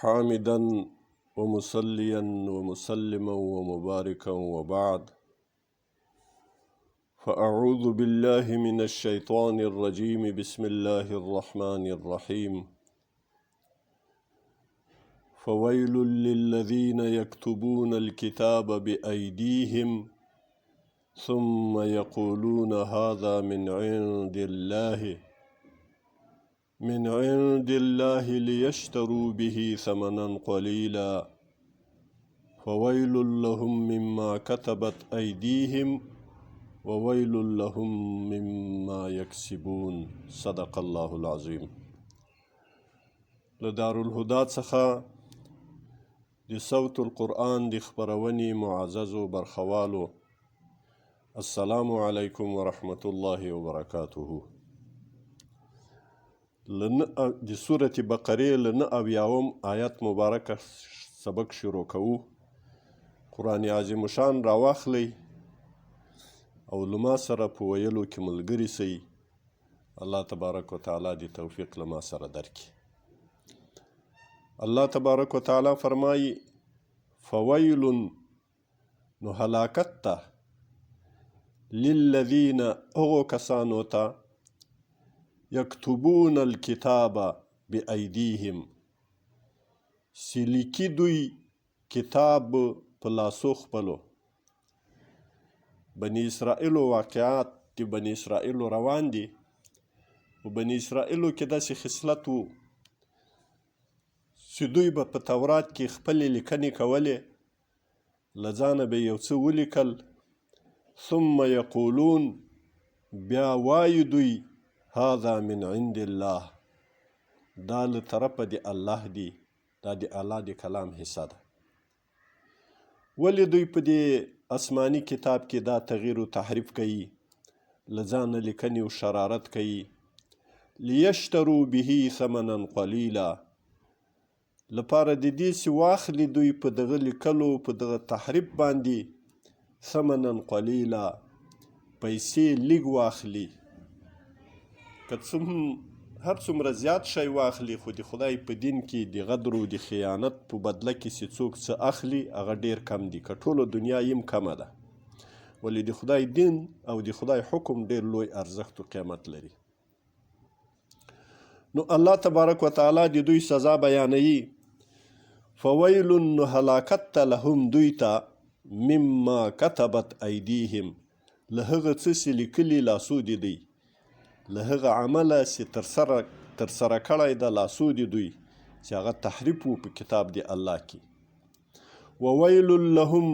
حامدا ومصليا ومسلما ومباركا وبعد، فأعوذ بالله من الشيطان الرجيم. بسم الله الرحمن الرحيم. فويل للذين يكتبون الكتاب بأيديهم ثم يقولون هذا من عند الله ليشتروا به ثمنا قليلا فويل لهم مما كتبت أيديهم وويل لهم مما يكسبون. صدق الله العظيم. لدار الهدى څخه د صوت القرآن د خپرونې معززو برخوالو، السلام علیکم ورحمة الله وبرکاته. د سورة بقرې له 9 آیت مبارکه سبق شروع کوو. قرآن عظیم شان راواخلی او لما سره په ویلو کې ملګري سئ. الله تبارک و تعالی د توفیق لما سره درکړي. الله تبارک و تعالی فرمایي فویل، نو هلاکت ته، للذین هغو کسانو ته، یکتبون الکتاب بأیدیهم چې لیکي دوی کتاب په لاسو خپلو. بني اسرائیلو واقعات د بني اسرائیلو روان دي. و بني اسرائیلو کې داسې خصلت و چې دوی به په تورات کې خپلې لیکنې کولې، له ځانه به یو څه ولیکل، ثم یقولون، بیا وایي دوی، هذا من عند الله، دا له طرفه د الله دی، دا د الله د کلام حصه ده. ولې دوی په دې آسماني کتاب کې دا تغییر و تحریف کوي، له ځانه لیکنې و شرارت کوي؟ لیشتروا به ثمنا قلیلا، لپاره د دې چې واخلي دوی په دغه لیکلو، په دغه تحریف باندې ثمنا قلیلا، پیسې لږ واخلي. که هر څومره زیات شی واخلي، خو د خدای په دین کې د غدر و د خیانت په بدله کې چې څوک څه اخلي، هغه ډیر کم دي، که ټوله دنیا یم کمه ده. ولې د خدای دین او د خدای حکم ډیر لوی ارزښت و قیمت لري. نو الله تبارک و تعالی د دوی سزا بیانوي. فویل، نو هلاکت ته، لهم دوی ته، مما کتبت ایدیهم، له هغه څه چې لیکلي لاسو د دوی، له هغه عمله چې ترسره کړی د لاسو د دوی، چې هغه تحریف و په کتاب د الله کې. وویل لهم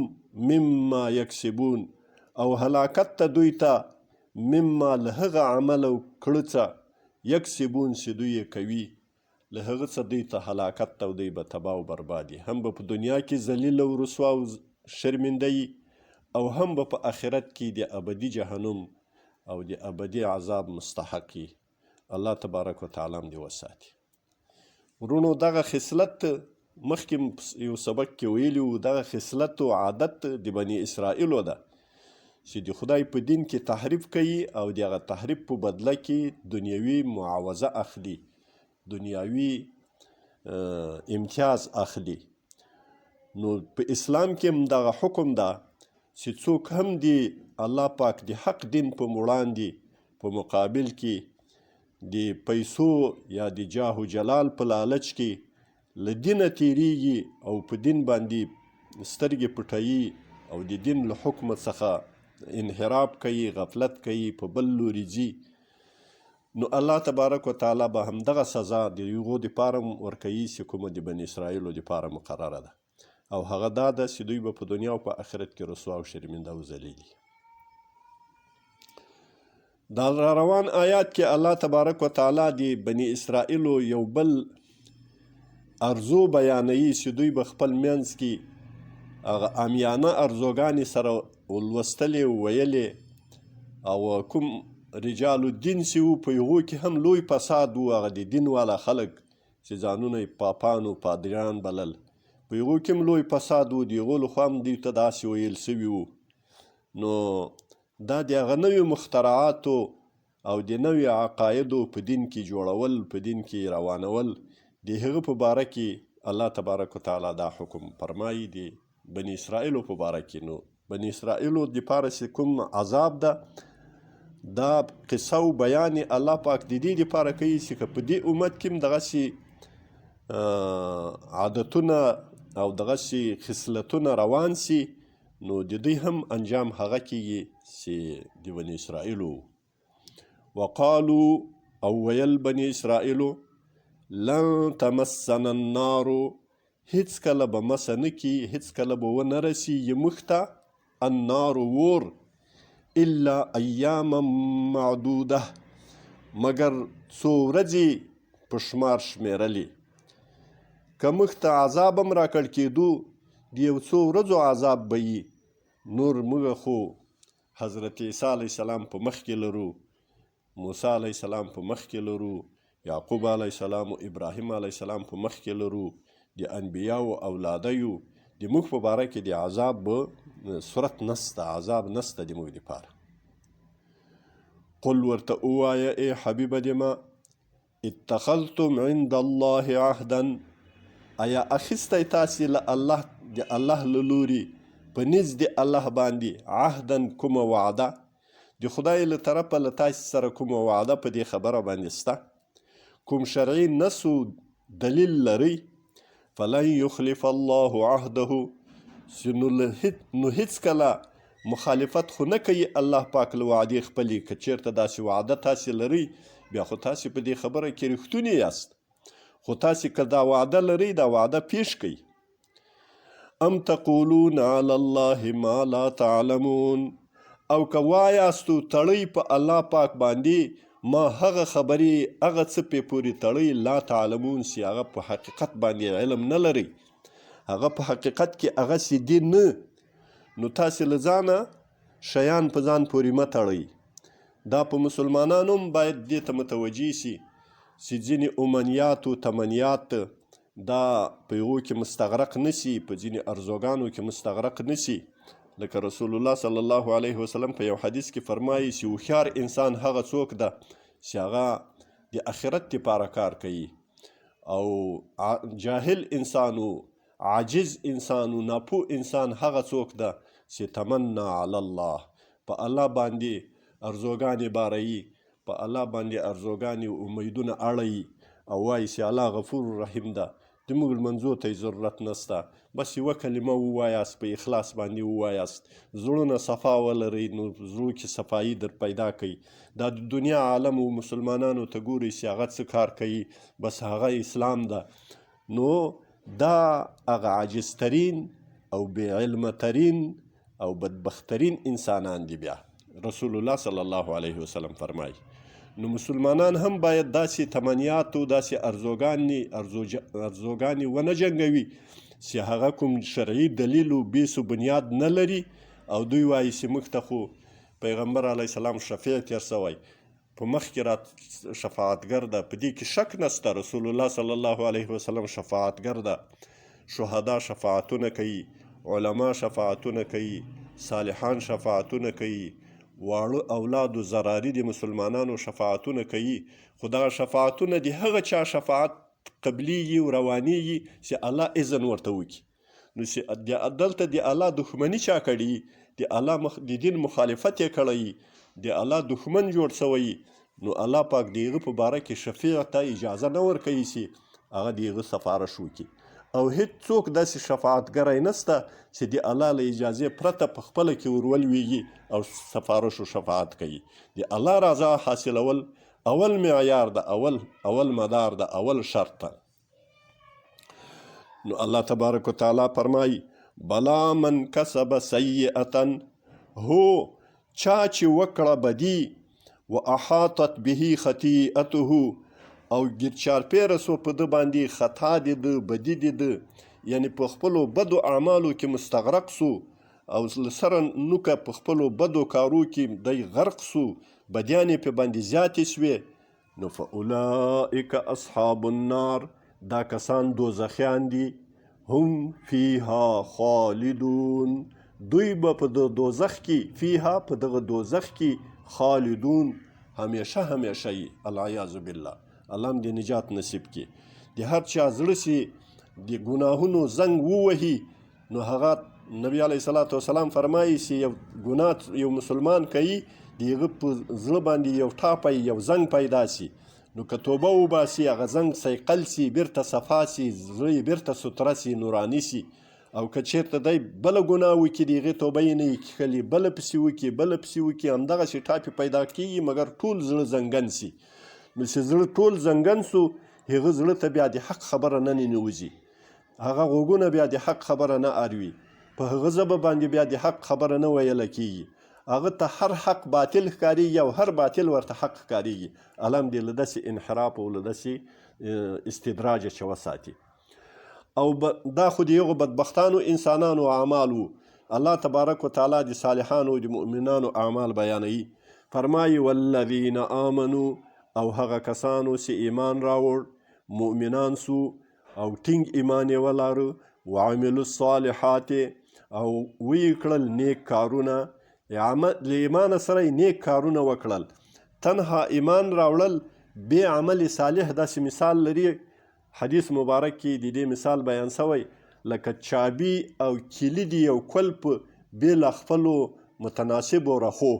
مما یکسبون، او هلاکت ته دوی ته، مما له هغه عمله و کړه څه، یکسبون چې دوی یې کوي، له هغه څه دوی ته هلاکت ته، دوی به تباه و برباد وي. هم به په دنیا کې ذلیل و رسوا و شرمنده وي، او هم به په آخرت کې د ابدي جهنم او د ابدي عذاب مستحق وي. الله تبارک و تعالی هم دې وساتي. ورونو، دغه خصلت مخکې یو سبق کې ویلي وو، دغه خصلت و عادت د بني اسرائیلو ده چې د خدای په دین کې تحریف کوي او د هغه تحریف په بدله کې دنیوي معاوضه اخلي، دنیاوي امتیاز اخلي. نو په اسلام کې هم دغه حکم ده چې څوک هم د الله پاک د حق دین په وړاندې په مقابل کې د پیسو یا د جاه و جلال په لالچ کې له دینه تیریږي او په دین باندې سترګې پټوي او د دین له حکم څخه انحراف کوي، غفلت کوي، په بل لوري ځي، نو الله تبارک و تعالی به همدغه سزا د هغو دپاره ورکوي چې کومه د بني اسرائیلو دپاره مقرره ده، او هغه دا ده چې دوی به په دنیا او په آخرت کې رسوا او شرمنده او ذلیل. دا روان آیات کې الله تبارک و تعالی د بني اسرائیلو یو بل ارزو بیانوي چې دوی به خپل منځ کې هغه عامیانه ارزوګانې سره لوستلې و ویلې، او کوم رجال الدین چې وو په هغو کې هم لوی فساد و. هغه د دین والا خلک چې ځانونه یې پاپان و پادریان بلل، په هغو کې هم لوی فساد و. د هغو لخوا هم دوی ته داسې ویل سوي وو. نو دا د هغه نویو مخترعاتو او د نویو عقایدو په دین کې جوړول، په دین کې روانول، د هغه په باره کې الله تبارک وتعالی دا حکم فرمایي د بني اسرائیلو په باره کې. نو بني اسرائیلو دپاره چې کوم عذاب ده دا قصه و بیان الله پاک د دې دپاره کوي چې که په دې امت کې هم دغسې عادتونه او دغسې خصلتونه روان سي نو د دوی هم انجام هغه کیږي چې د بني اسرائیلو. وقالو او ویل بني اسرائیلو لن تمسنا النار هیڅ کله به مسه نه کي هیڅ کله به ونه رسیږي موږ ته النار اور الا ایاما معدوده مګر څو ورځې په شمار شمیرلې. که موږ ته عذاب هم راکړ کېدو د یو څو ورځو عذاب به وي. نور موږ خو حضرت عیسی علیه السلام په مخ کې لرو، موسی علیه السلام په مخ کې لرو، یعقوب علیه السلام و ابراهیم علیه السلام په مخ کې لرو، د انبیاو اولاده یو. د موږ په باره کې د عذاب به صورت نسته، عذاب نسته د موږ دپاره. قل ورته ووایه ای حبیبه د ما اتخذتم عند الله عهدا آیا اخیستی تاسې له الله د الله له لوري په نزد الله باندې عهدا کومه وعده د خدای له طرفه له تاسې سره کومه وعده په دې خبره باندې شته، کوم شرعي نص و دلیل لرئ؟ فلن یخلف الله عهده نو هیڅ کله مخالفت خو نه کوي الله پاک له وعدې خپلې. که چېرته داسې وعده تاسې لرئ بیا خو تاسې په دې خبره کې رښتونی یاست، خو تاسې که دا وعده لرئ دا وعده پیش کړئ. ام تقولون علی الله ما لا تعلمون او که وایاستو تړئ په الله پاک باندې ما هغه خبرې هغه څه پې پورې تړئ لا تعلمون چې هغه په حقیقت باندې علم نه لرئ، هغه په حقیقت کې هغسې دي نه. نو تاسې له ځانه شیان په ځان پورې مه تړئ. دا په مسلمانانو هم باید دې ته متوجه سي چې ځینې امنیات و تمنیات دا په هغو کې مستغرق نسی، په ځینې ارزوګانو کې مستغرق نسی. لکه رسول الله صلی الله علیه وسلم په یو حدیث کې فرمایي چې هوښیار انسان هغه څوک ده چې هغه د آخرت دپاره کار کوي، او جاهل انسان و عاجز انسان و ناپوه انسان هغه څوک ده چې تمنا علی الله په الله باندې ارزوګانې باروي، په الله باندې ارزوګانې و امیدونه اړوي او وایي چې الله غفور رحیم ده. د موږ لمنځو ته یې ضرورت نسته، بس یوه کلمه ووایاست، په اخلاص باندې ووایاست، زړونه صفا ولرئ نو زړو کې صفایي در پیدا کوي. دا د دنیا عالم و مسلمانانو ته ګورئ چې هغه څه کار کوي بس هغه اسلام ده. نو دا هغه عاجزترین او بې علمه ترین او بدبخترین انسانان دي. بیا رسول الله صلی الله علیه وسلم فرمایي. نو مسلمانان هم باید داسې تمنیات و داسې ارزوګانې ونه جنګوي چې هغه کوم شرعي دلیل و بیس و بنیاد نه لري، او دوی وایي چې موږ ته خو پیغمبر علیه السلام شفیع تیر سوی، په مخ کې را شفاعتګر ده، په دې کې شک نسته. رسول الله صلی الله علیه وسلم شفاعتګر ده، شهدا شفاعتونه کوي، علما شفاعتونه کوي، صالحان شفاعتونه کوي، واړه اولاد و زراري د مسلمانانو شفاعتونه کوي. خو دغه شفاعتونه د هغه چا شفاعت قبلیږي و روانیږي چې الله اذن ورته وکړي. نو چې دلته د الله دښمني چا کړي، د الله د دین مخالفت یې کړی، د الله دښمن جوړ سوی، نو الله پاک د هغه په باره کې شفیع ته اجازه نه ورکوي چې هغه د هغه سفارش وکړي. او هیڅوک داسې شفاعتګری نسته چې د الله له اجازې پرته په خپله کې ورولویږي او سفارش و شفاعت کوي. د الله رضا حاصلول اول معیار ده، اول مدار ده، اول شرط ده. نو الله تبارک و تعالی فرمایي بلا من کسب سیئتا هو چا چې وکړه بدي و احاطت به خطیئته او ګرچارپیره سو په ده باندې خطا د ده بدي د ده، یعنی په خپلو بدو اعمالو کې مستغرق سو او سره نوکه په خپلو بدو کارو کې دی غرق سو، بدیانې په باندې زیاتې سوې، نو فاولئک اصحاب النار دا کسان دوزخیان دي، هم فیها خالدون دوی به په دوزخ کې، فیها په دغه دوزخ کې، خالدون همیشه همیشه یي. العیاذ بالله، الله هم دې نجات نصیب کړي. د هر چا زړه چې د ګناهونو زنګ ووهي نو هغه نبی علیه صلات وسلام فرمایي چې یو ګناه یو مسلمان کوي د هغه په زړه باندې یو ټاپی یو زنګ پیدا سي نو که توبه وباسي هغه زنګ صیقل سي بیرته صفا سي زړه یې بیرته ستره سي نوراني سي او که چېرته دی بله ګناه وکړي د هغې توبه یې نه وي کښلي بله پسې وکړي بله پسې وکړي همدغسې ټاپې پیدا کېږي مګر ټول زړه زنګن سي چې زړه ټول زنګن سو هغه زړه ته بیا د حق خبره نه ننوځي هغه غوږونه بیا د حق خبره نه اروي په هغه ژبه باندې بیا د حق خبره نه ویله کېږي هغه ته هر حق باطل ښکارېږي او هر باطل ورته حق ښکارېږي الله دې له داسې انحراف او له داسې استدراجه چې وساتي او دا خو د هغو بدبختانو انسانانو اعمال وو الله تبارک وتعالی د صالحانو د مؤمنانو اعمال بیانوي فرمایي والذین آمنو او هغه کسانو چې ایمان راوړ مؤمنان سو او ټینګ ایمان یې ولاره وعملوا الصالحات او وی کړل نیک کارونه له ایمان سره نیک کارونه وکړل تنها ایمان راوړل بې عمل صالح داسې مثال لري حدیث مبارک کې د دې مثال بیان شوی لکه چابي او کلید یو کلپ بې له خپلو متناسبو رخو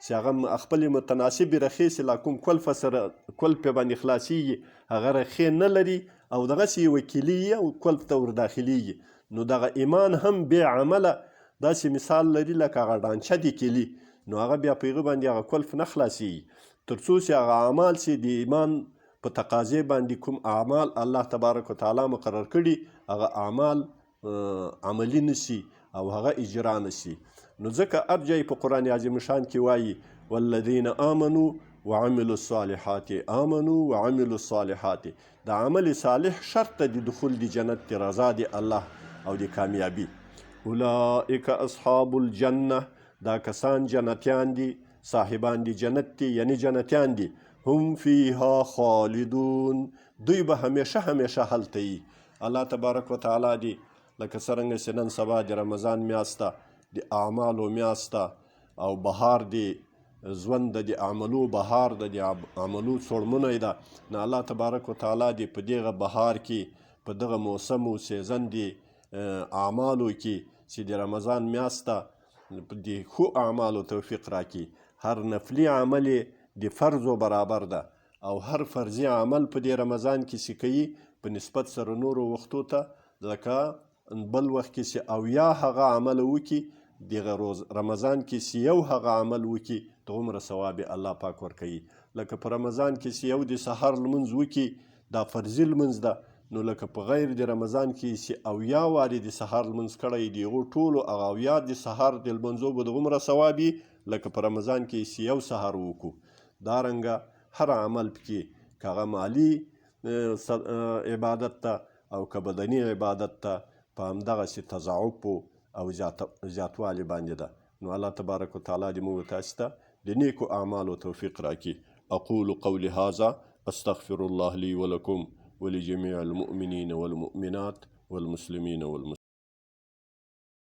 چې هغه خپلې متناسبې رخې چې لا کوم کلف سره کلپ باندې خلاصیږي هغه رخې نه لري او دغسې یوه کلي او کلف ته ورداخلیږي نو دغه ایمان هم بې عمله داسې مثال لري لکه هغه ډانچه د کلي نو هغه بیا په هغه باندې هغه کلف نه خلاصیږي تر څو چې هغه اعمال چې د ایمان په تقاضې باندې کوم اعمال الله تبارک وتعالی مقرر کړي هغه اعمال عملي نشي او هغه اجرا نشي نو ځکه هر ځای په قرآن عظیم شان کې وایي والذین آمنوا وعملوا الصالحات آمنوا وعملوا الصالحات د عمل صالح شرط د دخول د جنت د رضا د الله او د کامیابی اولئک اصحاب الجنه دا کسان جنتیان دي صاحبان دی جنت دي یعنی جنتیان دي هم فیها خالدون دوی به همیشه همیشه هلته وي الله تبارک وتعالی دی لکه څرنګه چې نن سبا د رمضان میاشته د اعمالو میاشته او بهار دی ژوند د اعمالو بهار د اعمالو څوړمونی ده نه الله تبارک وتعالی دی په دغه بهار کې په دغه موسم و سیزن دی اعمالو کې چې د رمضان میاشته د ښو اعمالو توفیق راکړي هر نفلي عمل د فرضو برابر ده او هر فرضي عمل په دې رمضان کې چې کوي په نسبت سره نورو وختو ته لکه بل وخت کې چې اویا هغه عمل وکړي دغه روز رمضان کې چې یو هغه عمل وکړي دومره ثواب الله پاک ورکوي لکه په رمضان کې چې یو د سحر لمونځ وکړي دا فرضي لمونځ ده نو لکه په غیر د رمضان کې چې اویا وارې د سحر لمونځ کړی د هغو ټولو هغه اویا د سحر د لمونځو به دومره ثواب وي لکه په رمضان کې چې یو سحر وکړو دارنګه هر عمل پکې که هغه مالی عبادت ته او که بدني عبادت ته په همدغسې تضاعف او زیاتوالي باندې ده نو الله تبارک وتعالی دې موږ تاسو ته د نیکو اعمالو توفیق راکړي اقول قولي هذا استغفر الله لي ولكم ولجميع المؤمنين والمؤمنات والمسلمين والمسلمات